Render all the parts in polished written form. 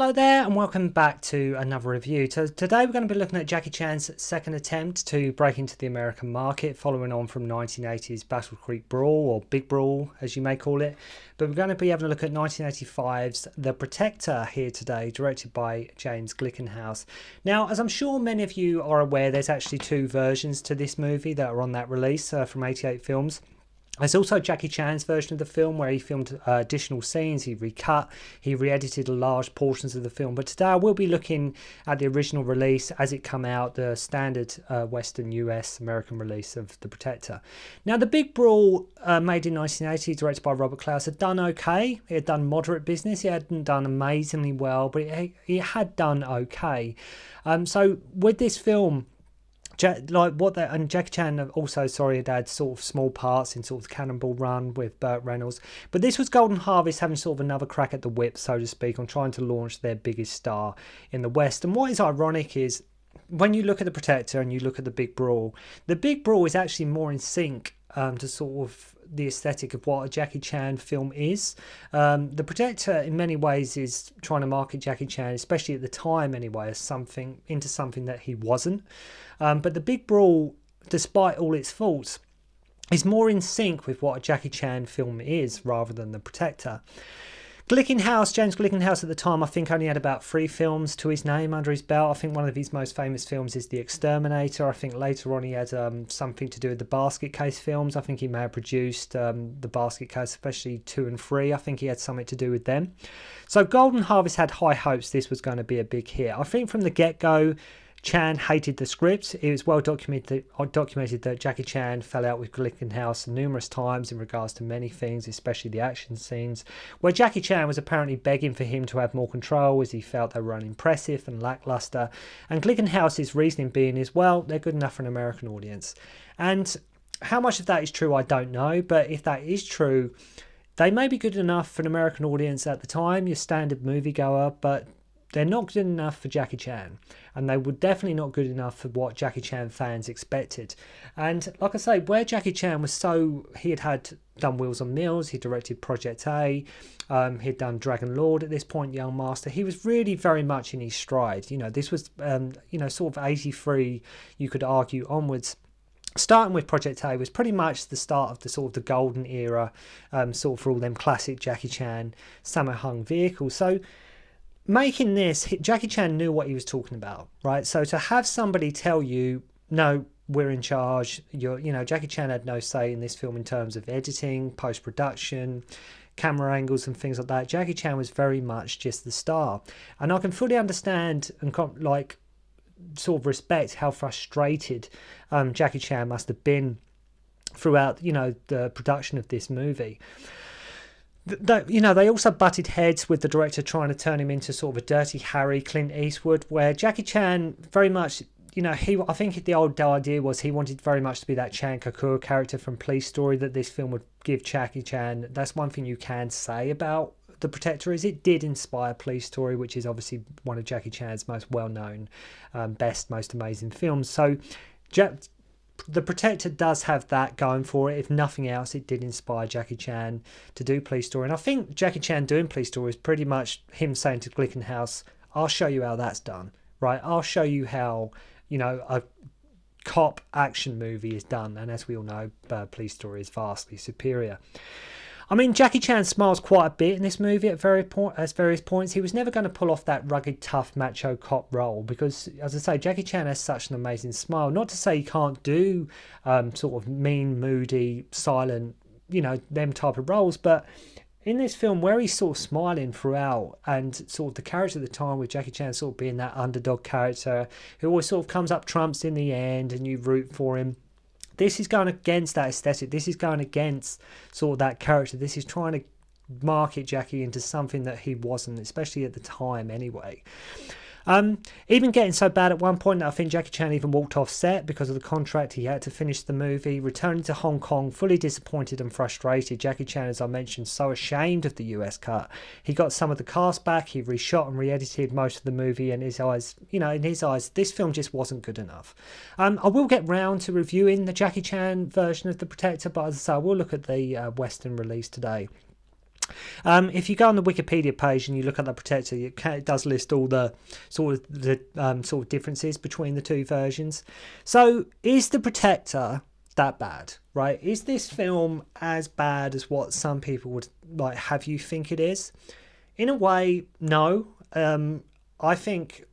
Hello there and welcome back to another review. So today we're going to be looking at Jackie Chan's second attempt to break into the American market, following on from 1980's Battle Creek Brawl, or Big Brawl as you may call it. But we're going to be having a look at 1985's The Protector here today, directed by James Glickenhaus. Now, as I'm sure many of you are aware, there's actually two versions to this movie that are on that release from 88 Films. There's also Jackie Chan's version of the film where he filmed additional scenes, he recut, he re-edited large portions of the film. But today I will be looking at the original release as it come out, the standard Western US American release of The Protector. Now, The Big Brawl, made in 1980, directed by Robert Clouse, had done okay. It had done moderate business. It hadn't done amazingly well, but it had done okay. So with this film, Jackie Chan also, had had sort of small parts in sort of the Cannonball Run with Burt Reynolds, but this was Golden Harvest having sort of another crack at the whip, so to speak, on trying to launch their biggest star in the West. And what is ironic is when you look at The Protector and you look at The Big Brawl is actually more in sync to sort of the aesthetic of what a Jackie Chan film is. The Protector in many ways is trying to market Jackie Chan, especially at the time anyway, as something that he wasn't. But The Big Brawl, despite all its faults, is more in sync with what a Jackie Chan film is rather than The Protector. James Glickenhaus at the time, I think only had about 3 films to his name under his belt. I think one of his most famous films is The Exterminator. I think later on he had something to do with the Basket Case films. I think he may have produced the Basket Case, especially 2 and 3. I think he had something to do with them. So Golden Harvest had high hopes this was going to be a big hit. I think from the get-go, Chan hated the script. It was well documented that Jackie Chan fell out with Glickenhaus numerous times in regards to many things, especially the action scenes, where Jackie Chan was apparently begging for him to have more control as he felt they were unimpressive and lackluster. And Glickenhaus's reasoning being is, well, they're good enough for an American audience. And how much of that is true, I don't know, but if that is true, they may be good enough for an American audience at the time, your standard moviegoer, but they're not good enough for Jackie Chan, and they were definitely not good enough for what Jackie Chan fans expected. And like I say, where Jackie Chan was he had done Wheels on Mills, he directed Project A, he'd done Dragon Lord at this point, Young Master. He was really very much in his stride. This was, sort of 83, you could argue, onwards. Starting with Project A was pretty much the start of the sort of the golden era, sort of for all them classic Jackie Chan Sammo Hung vehicles. So making this, Jackie Chan knew what he was talking about, right? So to have somebody tell you, no, we're in charge, Jackie Chan had no say in this film in terms of editing, post-production, camera angles and things like that. Jackie Chan was very much just the star. And I can fully understand and sort of respect how frustrated Jackie Chan must have been throughout, the production of this movie. They also butted heads with the director trying to turn him into sort of a Dirty Harry, Clint Eastwood, where Jackie Chan very much, I think the old idea was he wanted very much to be that Chan Kakur character from Police Story that this film would give Jackie Chan. That's one thing you can say about The Protector, is it did inspire Police Story, which is obviously one of Jackie Chan's most well-known, best, most amazing films. So The Protector does have that going for it. If nothing else, it did inspire Jackie Chan to do Police Story. And I think Jackie Chan doing Police Story is pretty much him saying to Glickenhaus, I'll show you how that's done, right? I'll show you how, a cop action movie is done. And as we all know, Police Story is vastly superior. I mean, Jackie Chan smiles quite a bit in this movie at various points. He was never going to pull off that rugged, tough, macho cop role because, as I say, Jackie Chan has such an amazing smile. Not to say he can't do sort of mean, moody, silent, them type of roles, but in this film where he's sort of smiling throughout and sort of the character at the time with Jackie Chan sort of being that underdog character who always sort of comes up trumps in the end and you root for him. This is going against that aesthetic. This is going against sort of that character. This is trying to market Jackie into something that he wasn't, especially at the time anyway. Even getting so bad at one point that I think Jackie Chan even walked off set because of the contract. He had to finish the movie. Returning to Hong Kong, fully disappointed and frustrated. Jackie Chan, as I mentioned, so ashamed of the US cut. He got some of the cast back. He reshot and re-edited most of the movie. And in his eyes, this film just wasn't good enough. I will get round to reviewing the Jackie Chan version of The Protector, but as I say, I will look at the Western release today. If you go on the Wikipedia page and you look at the Protector, it does list all the sort of differences between the two versions. So is the Protector that bad, right? Is this film as bad as what some people would like have you think it is? In a way, no. I think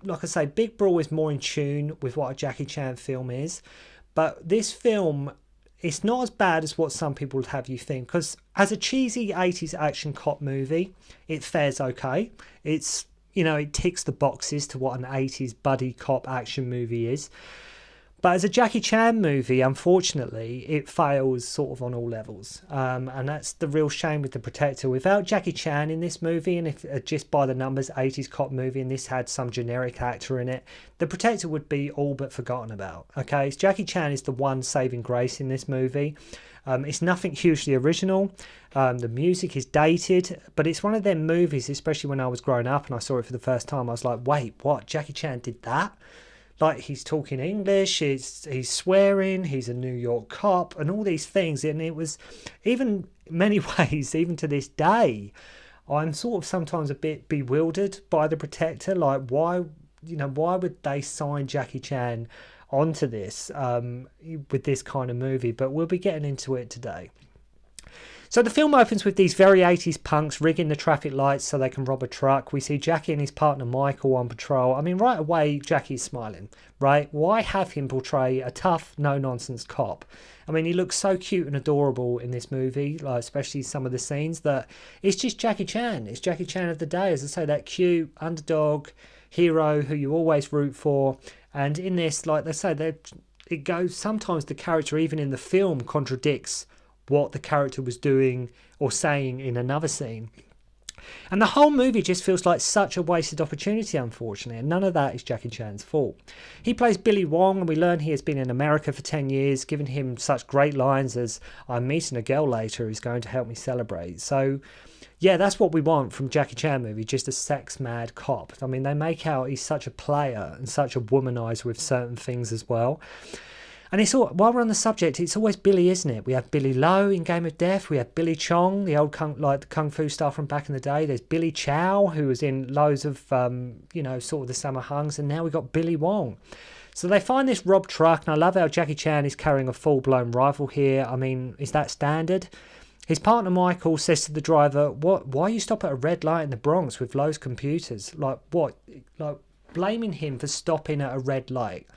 like I say, Big Brawl is more in tune with what a Jackie Chan film is, but this film, it's not as bad as what some people would have you think, because as a cheesy 80s action cop movie, it fares okay. It's, it ticks the boxes to what an 80s buddy cop action movie is. But as a Jackie Chan movie, unfortunately, it fails sort of on all levels. And that's the real shame with The Protector. Without Jackie Chan in this movie, and if just by the numbers, 80s cop movie, and this had some generic actor in it, The Protector would be all but forgotten about. Okay, so Jackie Chan is the one saving grace in this movie. It's nothing hugely original. The music is dated, but it's one of them movies, especially when I was growing up and I saw it for the first time, I was like, wait, what? Jackie Chan did that? Like, he's talking English, he's swearing, he's a New York cop, and all these things. And it was, even in many ways, even to this day, I'm sort of sometimes a bit bewildered by The Protector. Like, why would they sign Jackie Chan onto this with this kind of movie? But we'll be getting into it today. So the film opens with these very 80s punks rigging the traffic lights so they can rob a truck. We see Jackie and his partner Michael on patrol. I mean, right away, Jackie's smiling, right? Why have him portray a tough, no-nonsense cop? I mean, he looks so cute and adorable in this movie, like especially some of the scenes, that it's just Jackie Chan. It's Jackie Chan of the day, as I say, that cute underdog hero who you always root for. And in this, like they say, it goes, sometimes the character, even in the film, contradicts what the character was doing or saying in another scene. And the whole movie just feels like such a wasted opportunity, unfortunately, and none of that is Jackie Chan's fault. He plays Billy Wong, and we learn he has been in America for 10 years, giving him such great lines as, "I'm meeting a girl later who's going to help me celebrate." So, yeah, that's what we want from Jackie Chan movie, just a sex-mad cop. I mean, they make out he's such a player and such a womanizer with certain things as well. And it's all, while we're on the subject, it's always Billy, isn't it? We have Billy Lowe in Game of Death. We have Billy Chong, the old the kung fu star from back in the day. There's Billy Chiao, who was in loads of, sort of the Summer Hungs. And now we've got Billy Wong. So they find this robbed truck. And I love how Jackie Chan is carrying a full-blown rifle here. I mean, is that standard? His partner Michael says to the driver, why you stop at a red light in the Bronx with Lowe's computers? Like, what? Like, blaming him for stopping at a red light.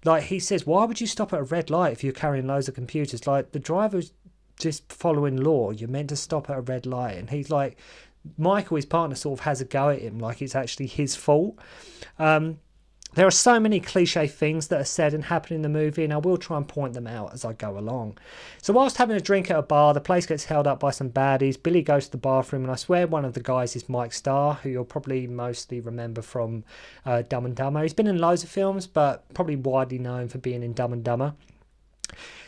Like, he says, why would you stop at a red light if you're carrying loads of computers? Like, the driver's just following law. You're meant to stop at a red light. And he's like, Michael, his partner, sort of has a go at him like it's actually his fault. There are so many cliche things that are said and happen in the movie, and I will try and point them out as I go along. So whilst having a drink at a bar, the place gets held up by some baddies. Billy goes to the bathroom, and I swear one of the guys is Mike Starr, who you'll probably mostly remember from Dumb and Dumber. He's been in loads of films, but probably widely known for being in Dumb and Dumber.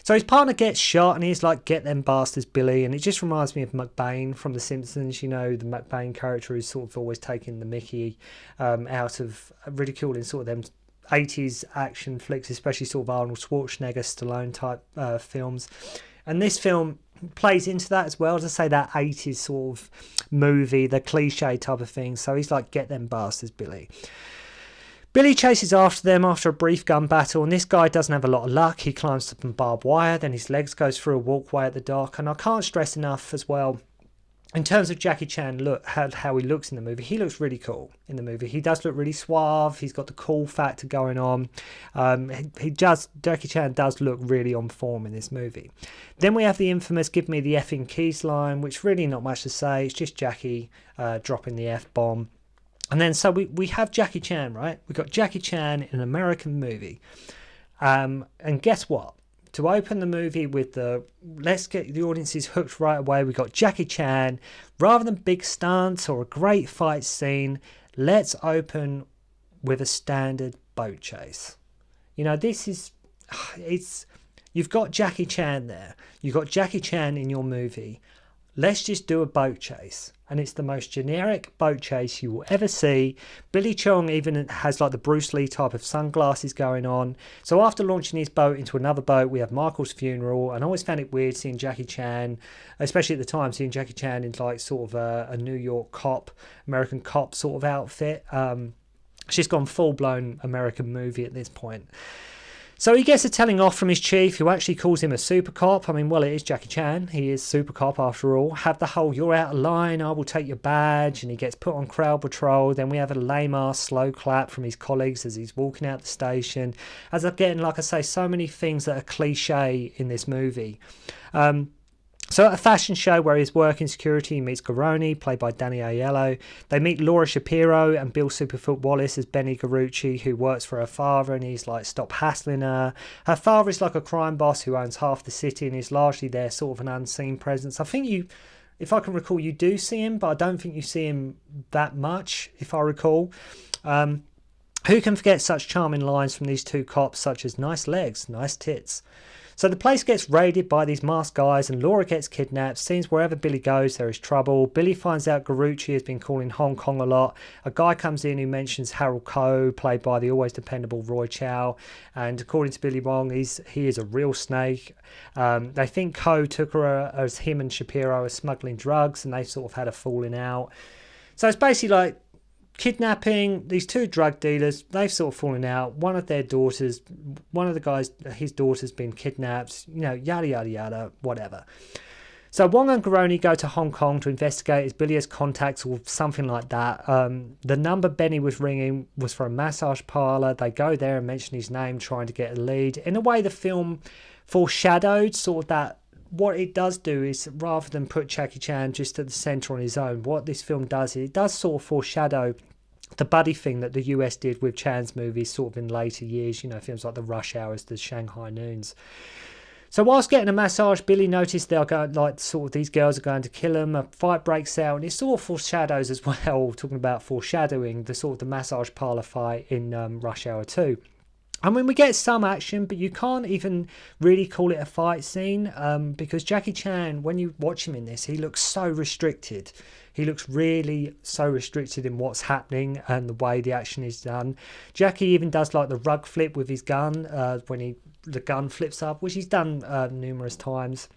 So his partner gets shot, and he's like, "Get them bastards, Billy." And it just reminds me of McBain from The Simpsons. The McBain character who's sort of always taking the mickey out of ridiculing sort of them 80s action flicks, especially sort of Arnold Schwarzenegger, Stallone type films. And this film plays into that as well, to say that 80s sort of movie, the cliche type of thing. So he's like, "Get them bastards, Billy." Billy chases after them after a brief gun battle, and this guy doesn't have a lot of luck. He climbs up some barbed wire, then his legs goes through a walkway at the dock. And I can't stress enough as well, in terms of Jackie Chan, look how he looks in the movie. He looks really cool in the movie. He does look really suave. He's got the cool factor going on. Jackie Chan does look really on form in this movie. Then we have the infamous "Give me the effing keys" line, which really not much to say. It's just Jackie dropping the F-bomb. And then so we have Jackie Chan, right? We've got Jackie Chan in an American movie. And guess what? To open the movie with let's get the audiences hooked right away, we've got Jackie Chan. Rather than big stunts or a great fight scene, let's open with a standard boat chase. You've got Jackie Chan there. You've got Jackie Chan in your movie. let's just do a boat chase. And it's the most generic boat chase you will ever see. Billy Chong even has like the Bruce Lee type of sunglasses going on. So after launching his boat into another boat, we have Michael's funeral. And I always found it weird seeing Jackie Chan, especially at the time, seeing Jackie Chan in like sort of a New York cop, American cop sort of outfit. She's gone full-blown American movie at this point. So he gets a telling off from his chief, who actually calls him a super cop. I mean, well, it is Jackie Chan. He is super cop after all. Have the whole, you're out of line, I will take your badge. And he gets put on crowd patrol. Then we have a lame-ass slow clap from his colleagues as he's walking out the station. As I'm getting, like I say, so many things that are cliche in this movie. So at a fashion show where he's working security, he meets Garoni, played by Danny Aiello. They meet Laura Shapiro and Bill Superfoot Wallace as Benny Garucci, who works for her father, and he's like, stop hassling her. Her father is like a crime boss who owns half the city and is largely there, sort of an unseen presence. I think you, if I can recall, you do see him, but I don't think you see him that much, if I recall. Who can forget such charming lines from these two cops, such as nice legs, nice tits. So the place gets raided by these masked guys and Laura gets kidnapped. Seems wherever Billy goes, there is trouble. Billy finds out Garucci has been calling Hong Kong a lot. A guy comes in who mentions Harold Koh, played by the always dependable Roy Chiao. And according to Billy Wong, he is a real snake. They think Koh took her as him and Shapiro are smuggling drugs, and they sort of had a falling out. So it's basically like kidnapping these two drug dealers. They've sort of fallen out. One of their daughters, one of the guys, his daughter's been kidnapped, you know, yada yada yada, whatever. So Wong and Garoni go to Hong Kong to investigate as Billy has contacts or something like that. The number Benny was ringing was for a massage parlour. They go there and mention his name, trying to get a lead. In a way, the film foreshadowed sort of that. What it does do is, rather than put Jackie Chan just at the centre on his own, what this film does is it does sort of foreshadow the buddy thing that the US did with Chan's movies sort of in later years, you know, films like the Rush Hours, the Shanghai Noons. So whilst getting a massage, Billy noticed they're going, like, sort of these girls are going to kill him. A fight breaks out, and it sort of foreshadows as well, talking about foreshadowing, the sort of the massage parlour fight in Rush Hour 2. I mean, we get some action, but you can't even really call it a fight scene because Jackie Chan, when you watch him in this, he looks so restricted. He looks really so restricted in what's happening and the way the action is done. Jackie even does like the rug flip with his gun when the gun flips up, which he's done numerous times.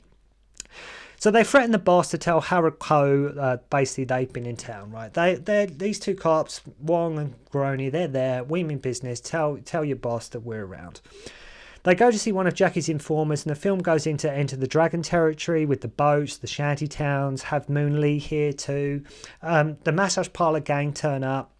So they threaten the boss to tell Harold Koh basically they've been in town, right? These two cops, Wong and Garoni, they're there. We mean business. Tell your boss that we're around. They go to see one of Jackie's informers, and the film goes into Enter the Dragon territory with the boats, the shanty towns, have Moon Lee here too. The massage parlour gang turn up.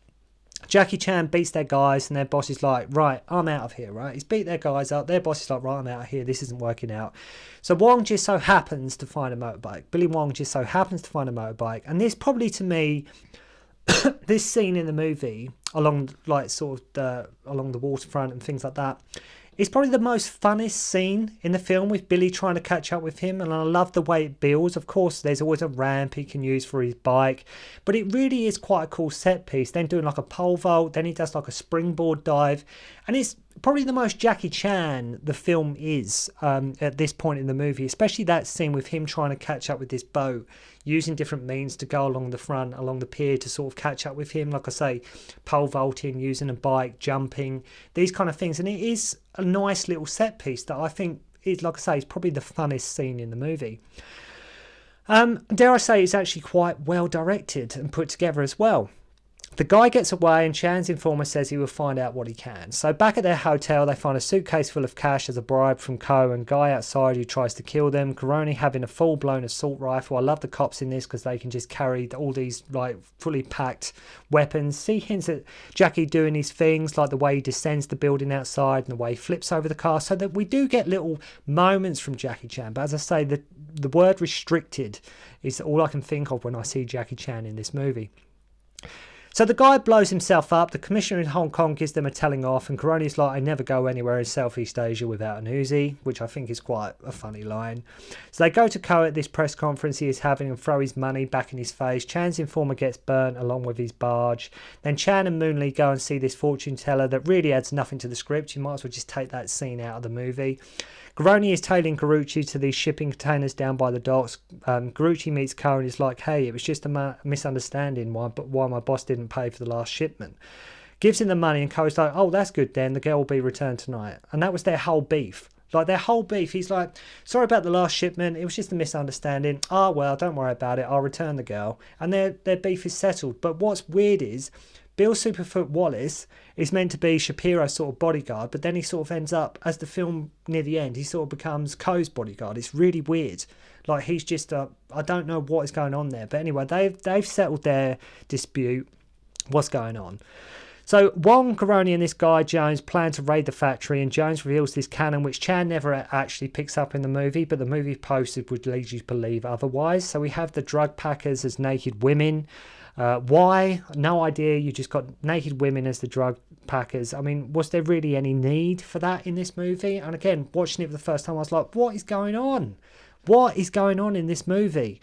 Jackie Chan beats their guys, and their boss is like, right, I'm out of here, right? He's beat their guys up. Their boss is like, right, I'm out of here. This isn't working out. So Wong just so happens to find a motorbike. Billy Wong just so happens to find a motorbike. And this probably, to me, this scene in the movie, along like sort of along the waterfront and things like that, it's probably the most funnest scene in the film, with Billy trying to catch up with him, and I love the way it builds. Of course, there's always a ramp he can use for his bike, but it really is quite a cool set piece. Then doing like a pole vault, then he does like a springboard dive, and it's probably the most Jackie Chan the film is at this point in the movie, especially that scene with him trying to catch up with this boat, using different means to go along the front, along the pier to sort of catch up with him. Like I say, pole vaulting, using a bike, jumping, these kind of things. And it is a nice little set piece that I think is, like I say, is probably the funnest scene in the movie. Dare I say, it's actually quite well directed and put together as well. The guy gets away, and Chan's informer says he will find out what he can. So back at their hotel, they find a suitcase full of cash as a bribe from Koh, and guy outside who tries to kill them. Garoni having a full-blown assault rifle. I love the cops in this because they can just carry all these like fully packed weapons. See hints at Jackie doing his things, like the way he descends the building outside and the way he flips over the car, so that we do get little moments from Jackie Chan. But as I say, the word restricted is all I can think of when I see Jackie Chan in this movie. So the guy blows himself up. The commissioner in Hong Kong gives them a telling off, and Garoni's like, I never go anywhere in Southeast Asia without an Uzi, which I think is quite a funny line. So they go to Koh at this press conference he is having and throw his money back in his face. Chan's informer gets burnt along with his barge. Then Chan and Moon Lee go and see this fortune teller that really adds nothing to the script. You might as well just take that scene out of the movie. Garoni is tailing Garucci to these shipping containers down by the docks. Garucci meets Ko and is like, hey, it was just a misunderstanding why my boss didn't pay for the last shipment. Gives him the money, and Ko's like, oh, that's good then, the girl will be returned tonight. And that was their whole beef. Like, their whole beef, he's like, sorry about the last shipment, it was just a misunderstanding. Oh, well, don't worry about it, I'll return the girl. And their beef is settled. But what's weird is, Bill Superfoot Wallace is meant to be Shapiro's sort of bodyguard, but then he sort of ends up, as the film near the end, he sort of becomes Ko's bodyguard. It's really weird. Like, he's just, I don't know what is going on there. But anyway, they've settled their dispute. What's going on? So Wong, Garoni and this guy Jones plan to raid the factory, and Jones reveals this canon which Chan never actually picks up in the movie, but the movie posted would lead you to believe otherwise. So we have the drug packers as naked women. Why? No idea. You just got naked women as the drug packers. I mean, was there really any need for that in this movie? And again, watching it for the first time, I was like, what is going on? What is going on in this movie?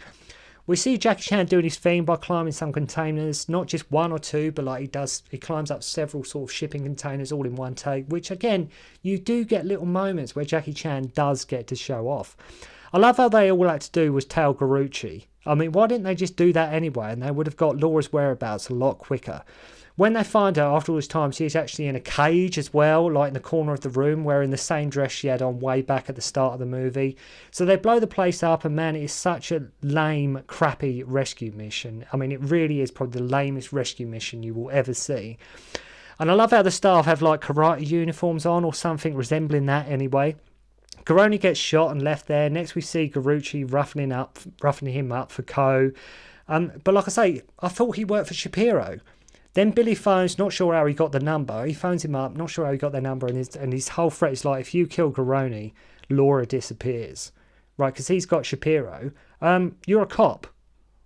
We see Jackie Chan doing his thing by climbing some containers, not just one or two, but like he climbs up several sort of shipping containers all in one take, which again, you do get little moments where Jackie Chan does get to show off. I love how they all had to do was tail Garucci. I mean, why didn't they just do that anyway? And they would have got Laura's whereabouts a lot quicker. When they find her after all this time, she's actually in a cage as well, like in the corner of the room, wearing the same dress she had on way back at the start of the movie. So they blow the place up, and man, it is such a lame, crappy rescue mission. I mean, it really is probably the lamest rescue mission you will ever see. And I love how the staff have like karate uniforms on, or something resembling that anyway. Garoni gets shot and left there. Next we see Garucci roughing him up for Ko. But like I say, I thought he worked for Shapiro. Then Billy phones, not sure how he got the number. He phones him up, not sure how he got their number, and his whole threat is like, if you kill Garoni, Laura disappears. Right, because he's got Shapiro. You're a cop.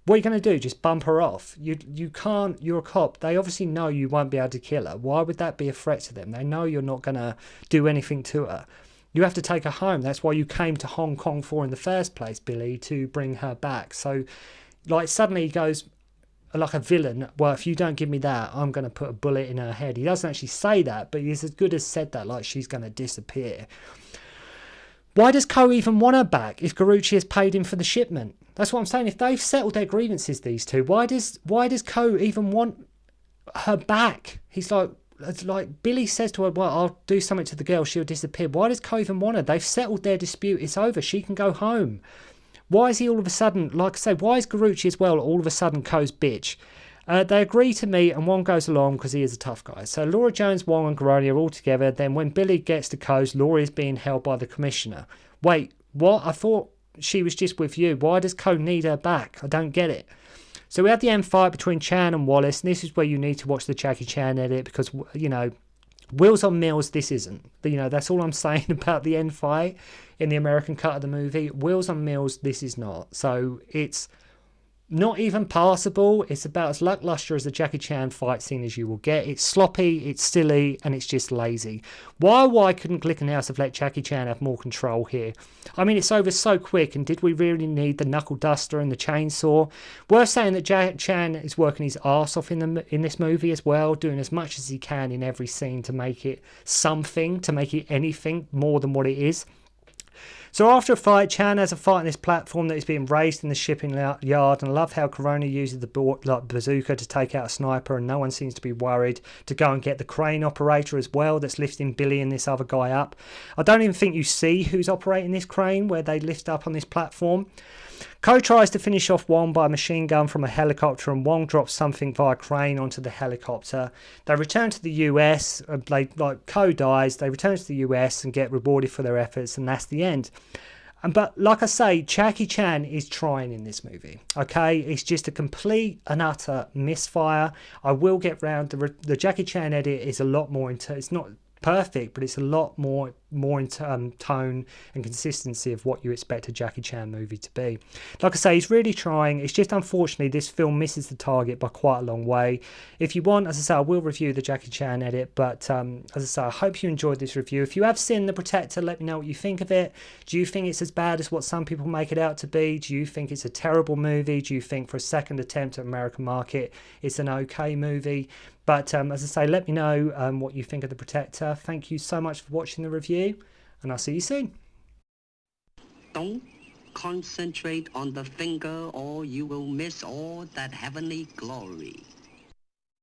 What are you going to do? Just bump her off? You can't, you're a cop. They obviously know you won't be able to kill her. Why would that be a threat to them? They know you're not going to do anything to her. You have to take her home. That's why you came to Hong Kong for in the first place, Billy, to bring her back. So, like, suddenly he goes like a villain, well, if you don't give me that, I'm going to put a bullet in her head. He doesn't actually say that, but he's as good as said that, like she's going to disappear. Why does Ko even want her back if Garucci has paid him for the shipment? That's what I'm saying. If they've settled their grievances, these two, why does Ko even want her back? He's like, it's like Billy says to her, well, I'll do something to the girl, she'll disappear. Why does Ko even want her? They've settled their dispute. It's over. She can go home. Why is he all of a sudden, like I say, why is Garucci as well all of a sudden Ko's bitch? They agree to meet, and Wong goes along because he is a tough guy. So Laura Jones, Wong and Garoni are all together. Then when Billy gets to Ko's, Laura is being held by the commissioner. Wait, what? I thought she was just with you. Why does Ko need her back? I don't get it. So we have the end fight between Chan and Wallace, and this is where you need to watch the Jackie Chan edit because, you know, Wheels on Mills, this isn't. You know, that's all I'm saying about the end fight in the American cut of the movie. Wheels on Mills, this is not. So it's not even passable. It's about as lackluster as a Jackie Chan fight scene as you will get. It's sloppy, it's silly, and it's just lazy. Why couldn't Glickenhaus have let Jackie Chan have more control here? I mean, it's over so quick, and did we really need the knuckle duster and the chainsaw? Worth saying that Jackie Chan is working his arse off in this movie as well, doing as much as he can in every scene to make it something, to make it anything more than what it is. So after a fight, Chan has a fight on this platform that is being raised in the shipping yard, and I love how Garoni uses the bazooka to take out a sniper, and no one seems to be worried to go and get the crane operator as well that's lifting Billy and this other guy up. I don't even think you see who's operating this crane where they lift up on this platform. Ko tries to finish off Wong by a machine gun from a helicopter, and Wong drops something via crane onto the helicopter. They return to the US, Ko dies, they return to the US and get rewarded for their efforts, and that's the end. But like I say, Jackie Chan is trying in this movie, okay? It's just a complete and utter misfire. I will get round, the Jackie Chan edit is a lot more it's not perfect, but it's a lot more in tone and consistency of what you expect a Jackie Chan movie to be. Like I say, he's really trying. It's just unfortunately this film misses the target by quite a long way. If you want, as I say, I will review the Jackie Chan edit, but as I say, I hope you enjoyed this review. If you have seen The Protector, let me know what you think of it. Do you think it's as bad as what some people make it out to be? Do you think it's a terrible movie? Do you think for a second attempt at American market it's an okay movie? But as I say, let me know what you think of The Protector. Thank you so much for watching the review, and I'll see you soon. Don't concentrate on the finger or you will miss all that heavenly glory.